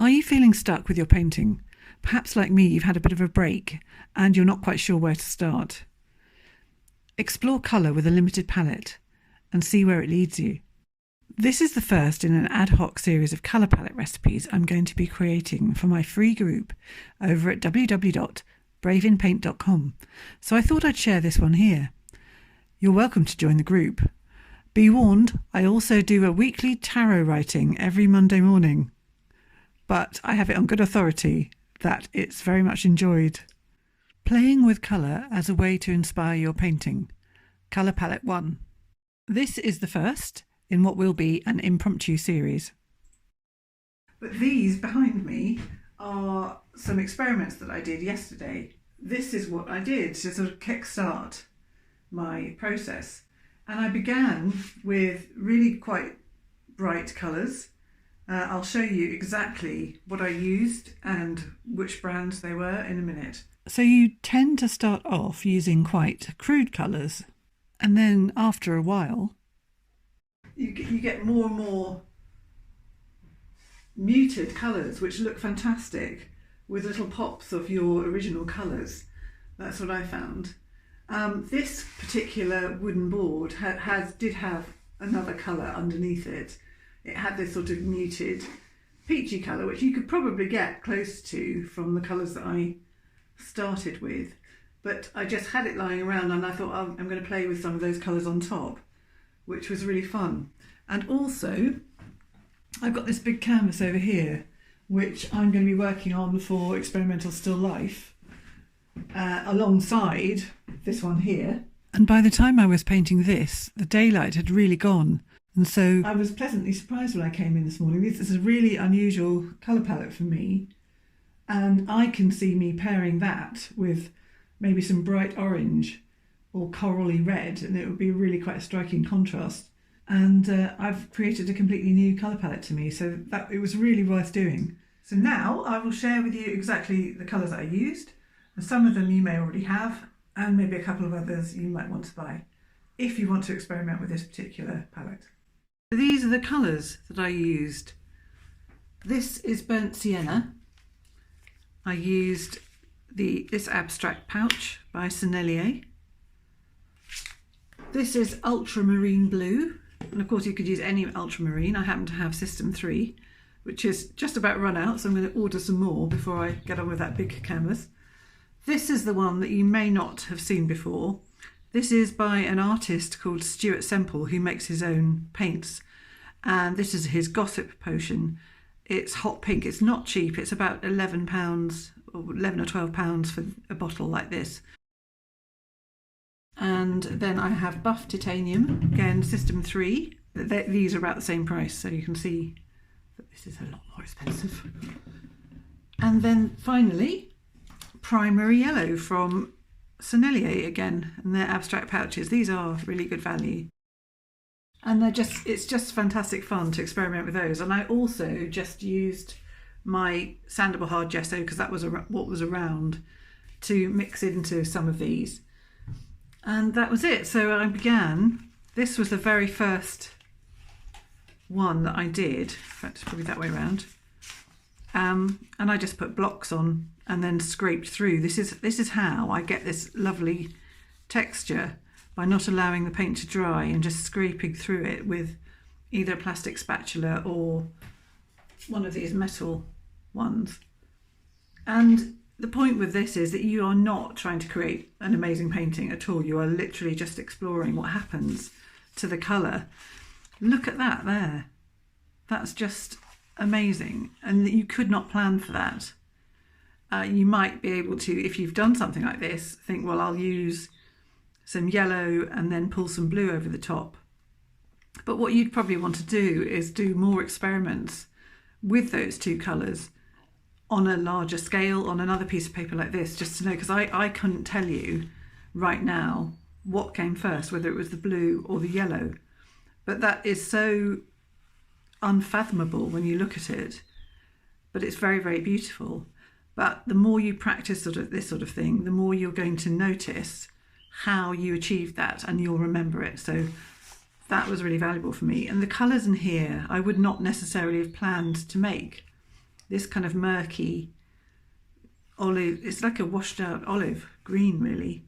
Are you feeling stuck with your painting? Perhaps like me, you've had a bit of a break and you're not quite sure where to start. Explore colour with a limited palette and see where it leads you. This is the first in an ad hoc series of colour palette recipes I'm going to be creating for my free group over at www.braveinpaint.com, so I thought I'd share this one here. You're welcome to join the group. Be warned, I also do a weekly tarot writing every Monday morning, but I have it on good authority that it's very much enjoyed. Playing with colour as a way to inspire your painting. Colour Palette 1. This is the first in what will be an impromptu series. But these behind me are some experiments that I did yesterday. This is what I did to sort of kickstart my process. And I began with really quite bright colours. I'll show you exactly what I used and which brands they were in a minute. So you tend to start off using quite crude colours, and then after a while you get more and more muted colours which look fantastic with little pops of your original colours. That's what I found. This particular wooden board did have another colour underneath it. It had this sort of muted peachy colour, which you could probably get close to from the colours that I started with. But I just had it lying around and I thought, oh, I'm going to play with some of those colours on top, which was really fun. And also, I've got this big canvas over here, which I'm going to be working on for experimental still life, alongside this one here. And by the time I was painting this, the daylight had really gone. And so I was pleasantly surprised when I came in this morning. This is a really unusual colour palette for me. And I can see me pairing that with maybe some bright orange or corally red, and it would be really quite a striking contrast. And I've created a completely new colour palette to me, so that it was really worth doing. So now I will share with you exactly the colours that I used, and some of them you may already have, and maybe a couple of others you might want to buy if you want to experiment with this particular palette. These are the colours that I used. This is burnt sienna. I used this abstract pouch by Sennelier. This is ultramarine blue, and of course you could use any ultramarine. I happen to have System 3, which is just about run out, so I'm going to order some more before I get on with that big canvas. This is the one that you may not have seen before. This is by an artist called Stuart Semple, who makes his own paints, and this is his Gossip Potion. It's hot pink. It's not cheap. It's about £11 or £11 or £12 for a bottle like this. And then I have Buff Titanium, again System 3. These are about the same price, so you can see that this is a lot more expensive. And then finally, Primary Yellow from Sennelier again, and their abstract pouches. These are really good value. And it's just fantastic fun to experiment with those. And I also just used my sandable hard gesso, because that was what was around, to mix into some of these. And that was it. So I began, this was the very first one that I did. In fact, it's probably that way around. And I just put blocks on and then scraped through. This is how I get this lovely texture, by not allowing the paint to dry and just scraping through it with either a plastic spatula or one of these metal ones. And the point with this is that you are not trying to create an amazing painting at all. You are literally just exploring what happens to the colour. Look at that there. That's just amazing, and you could not plan for that. You might be able to, if you've done something like this, think, well, I'll use some yellow and then pull some blue over the top. But what you'd probably want to do is do more experiments with those two colours on a larger scale, on another piece of paper like this, just to know, because I couldn't tell you right now what came first, whether it was the blue or the yellow. But that is so unfathomable when you look at it. But it's very, very beautiful. But the more you practice this sort of thing, the more you're going to notice how you achieved that, and you'll remember it. So that was really valuable for me. And the colours in here I would not necessarily have planned to make. this kind of murky olive. It's like a washed out olive green, really.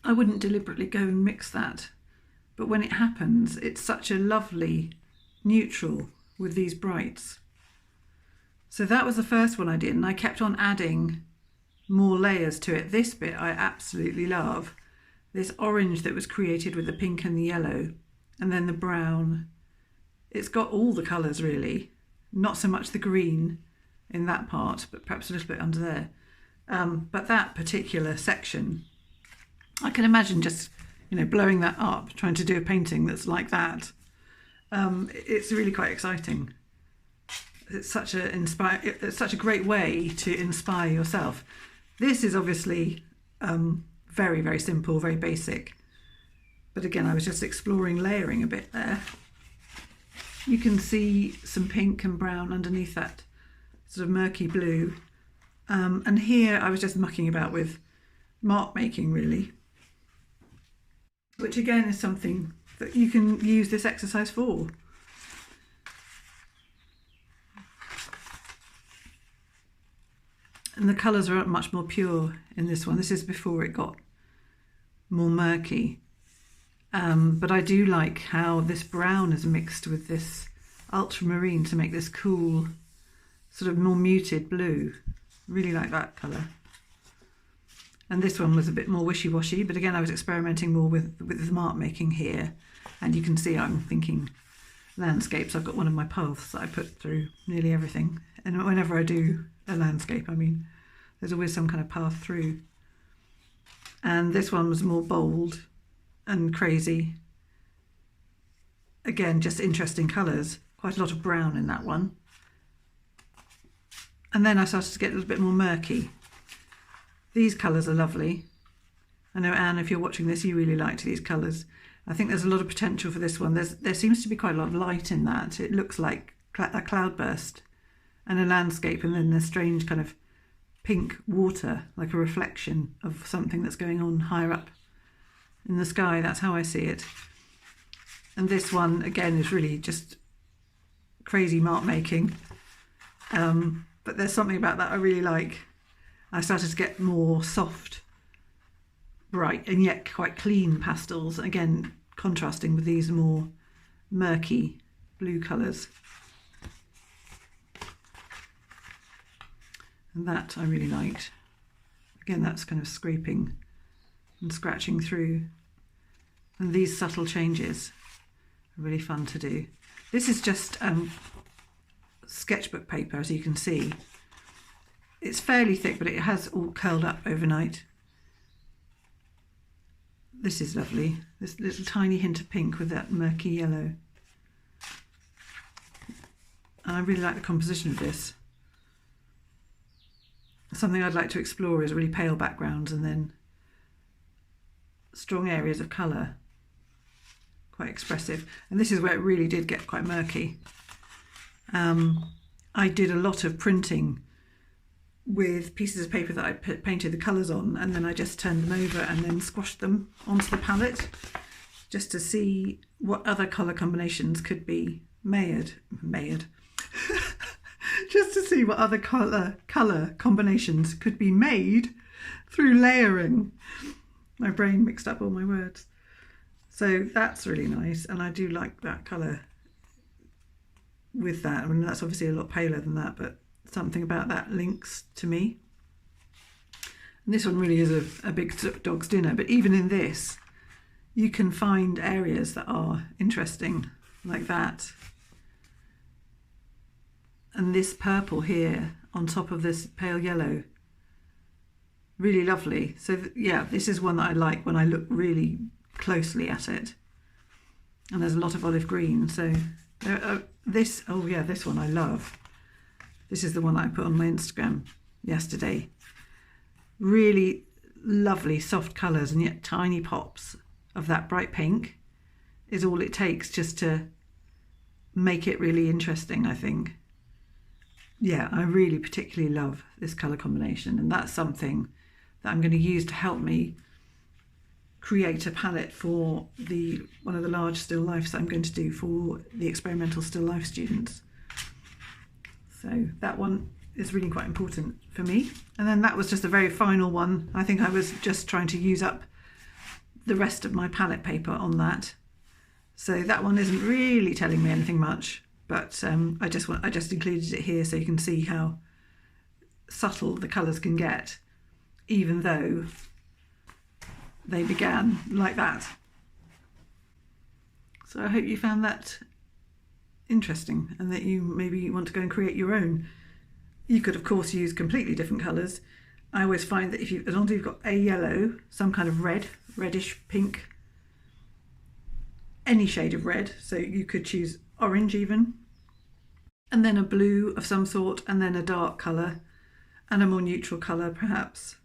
I wouldn't deliberately go and mix that, but when it happens, it's such a lovely neutral with these brights. So that was the first one I did, and I kept on adding more layers to it. This bit I absolutely love. This orange that was created with the pink and the yellow, and then the brown. It's got all the colours really, not so much the green in that part, but perhaps a little bit under there. But that particular section, I can imagine just, blowing that up, trying to do a painting that's like that. It's really quite exciting. It's such a great way to inspire yourself. This is obviously very, very simple, very basic. But again, I was just exploring layering a bit there. You can see some pink and brown underneath that sort of murky blue. And here I was just mucking about with mark making, really. Which again is something that you can use this exercise for. And the colours are much more pure in this one. This is before it got more murky. But I do like how this brown is mixed with this ultramarine to make this cool, sort of more muted blue. Really like that colour. And this one was a bit more wishy-washy, but again I was experimenting more with the mark making here. And you can see I'm thinking landscapes. I've got one of my paths that I put through nearly everything. And whenever I do a landscape, there's always some kind of path through. And this one was more bold and crazy. Again, just interesting colours. Quite a lot of brown in that one. And then I started to get a little bit more murky. These colours are lovely. I know, Anne, if you're watching this, you really liked these colours. I think there's a lot of potential for this one. There seems to be quite a lot of light in that. It looks like a cloudburst and a landscape, and then a strange kind of pink water, like a reflection of something that's going on higher up in the sky. That's how I see it. And this one, again, is really just crazy mark making. But there's something about that I really like. I started to get more soft, bright, and yet quite clean pastels. Again, contrasting with these more murky blue colours. And that I really liked. Again, that's kind of scraping and scratching through. And these subtle changes are really fun to do. This is just sketchbook paper, as you can see. It's fairly thick, but it has all curled up overnight. This is lovely. This little tiny hint of pink with that murky yellow. And I really like the composition of this. Something I'd like to explore is really pale backgrounds and then strong areas of colour. Quite expressive. And this is where it really did get quite murky. I did a lot of printing with pieces of paper that I painted the colours on, and then I just turned them over and then squashed them onto the palette just to see what other colour combinations could be made. Just to see what other colour combinations could be made through layering. My brain mixed up all my words. So that's really nice, and I do like that colour with that. I mean, that's obviously a lot paler than that, but something about that links to me. And this one really is a big dog's dinner, but even in this, you can find areas that are interesting, like that. And this purple here on top of this pale yellow, really lovely. So yeah, this is one that I like when I look really closely at it. And there's a lot of olive green. So this one I love. This is the one that I put on my Instagram yesterday. Really lovely soft colours, and yet tiny pops of that bright pink is all it takes just to make it really interesting, I think. Yeah, I really particularly love this colour combination, and that's something that I'm going to use to help me create a palette for one of the large still lifes that I'm going to do for the experimental still life students. So that one is really quite important for me. And then that was just a very final one. I think I was just trying to use up the rest of my palette paper on that. So that one isn't really telling me anything much, but I just included it here so you can see how subtle the colours can get, even though they began like that. So I hope you found that interesting and that you maybe want to go and create your own. You could of course use completely different colours. I always find that as long as you've got a yellow, some kind of red, reddish pink, any shade of red, so you could choose orange even, and then a blue of some sort, and then a dark colour, and a more neutral colour perhaps,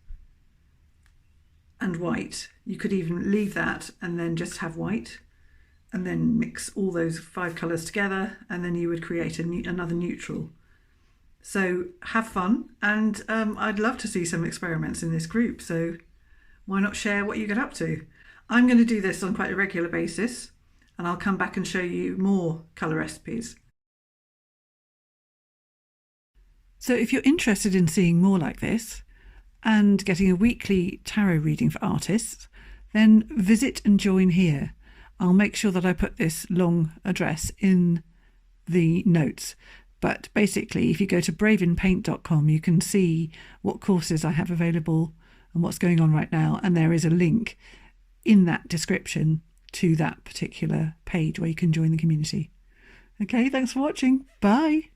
and white. You could even leave that and then just have white, and then mix all those 5 colours together, and then you would create another neutral. So have fun, and I'd love to see some experiments in this group, so why not share what you get up to? I'm going to do this on quite a regular basis, and I'll come back and show you more colour recipes. So if you're interested in seeing more like this and getting a weekly tarot reading for artists, then visit and join here. I'll make sure that I put this long address in the notes. But basically, if you go to braveinpaint.com, you can see what courses I have available and what's going on right now. And there is a link in that description to that particular page where you can join the community. Okay, thanks for watching. Bye.